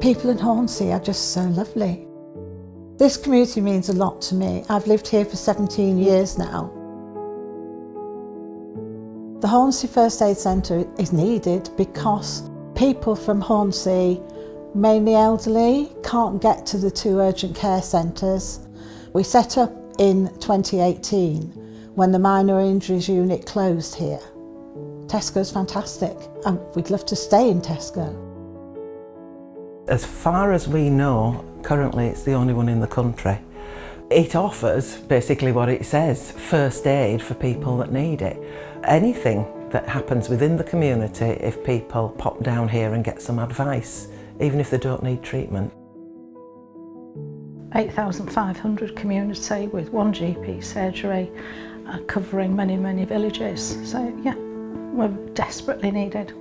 People in Hornsea are just so lovely. This community means a lot to me. I've lived here for 17 years now. The Hornsea First Aid Centre is needed because people from Hornsea, mainly elderly, can't get to the two urgent care centres. We set up in 2018 when the minor injuries unit closed here. Tesco's fantastic and we'd love to stay in Tesco. As far as we know, currently it's the only one in the country. It offers basically what it says, first aid for people that need it. Anything that happens within the community, if people pop down here and get some advice, even if they don't need treatment. 8,500 community with one GP surgery covering many, many villages. So yeah, we're desperately needed.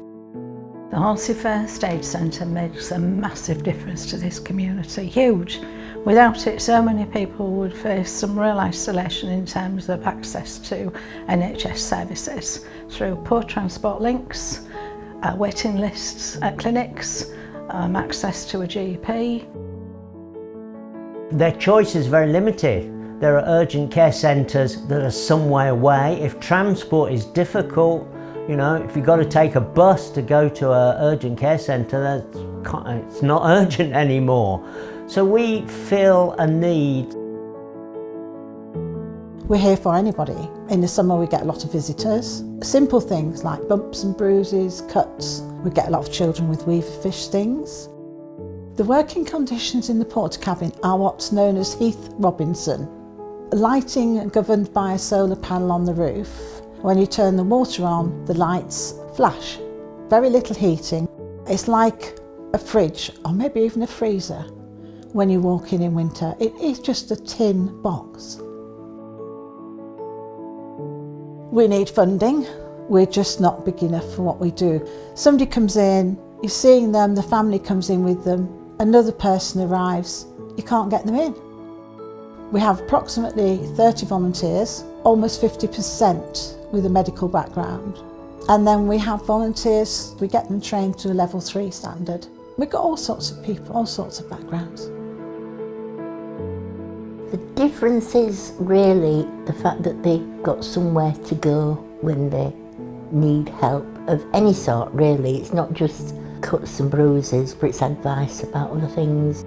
The Hornsea First Aid Centre makes a massive difference to this community, huge. Without it, so many people would face some real isolation in terms of access to NHS services through poor transport links, waiting lists at clinics, access to a GP. Their choice is very limited. There are urgent care centres that are some way away. If transport is difficult, you know, if you've got to take a bus to go to an urgent care centre, it's not urgent anymore. So we feel a need. We're here for anybody. In the summer we get a lot of visitors. Simple things like bumps and bruises, cuts. We get a lot of children with weaverfish stings. The working conditions in the portacabin are what's known as Heath Robinson. Lighting governed by a solar panel on the roof. When you turn the water on, the lights flash. Very little heating. It's like a fridge or maybe even a freezer when you walk in winter. It is just a tin box. We need funding. We're just not big enough for what we do. Somebody comes in, you're seeing them, the family comes in with them, another person arrives, you can't get them in. We have approximately 30 volunteers, almost 50% with a medical background. And then we have volunteers, we get them trained to a level 3 standard. We've got all sorts of people, all sorts of backgrounds. The difference is really the fact that they've got somewhere to go when they need help of any sort, really. It's not just cuts and bruises, but it's advice about other things.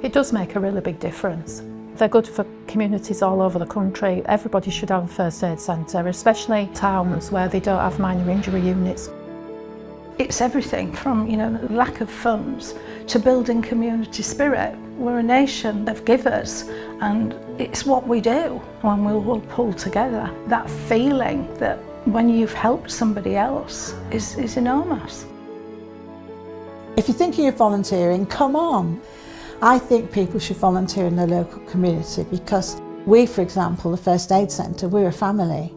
It does make a really big difference. They're good for communities all over the country. Everybody should have a first aid centre, especially towns where they don't have minor injury units. It's everything from, lack of funds to building community spirit. We're a nation of givers and it's what we do when we'll all pull together. That feeling that when you've helped somebody else is enormous. If you're thinking of volunteering, come on. I think people should volunteer in their local community because we, for example, the First Aid Centre, we're a family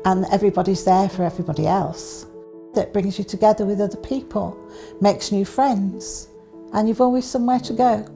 and everybody's there for everybody else. That brings you together with other people, makes new friends, and you've always somewhere to go.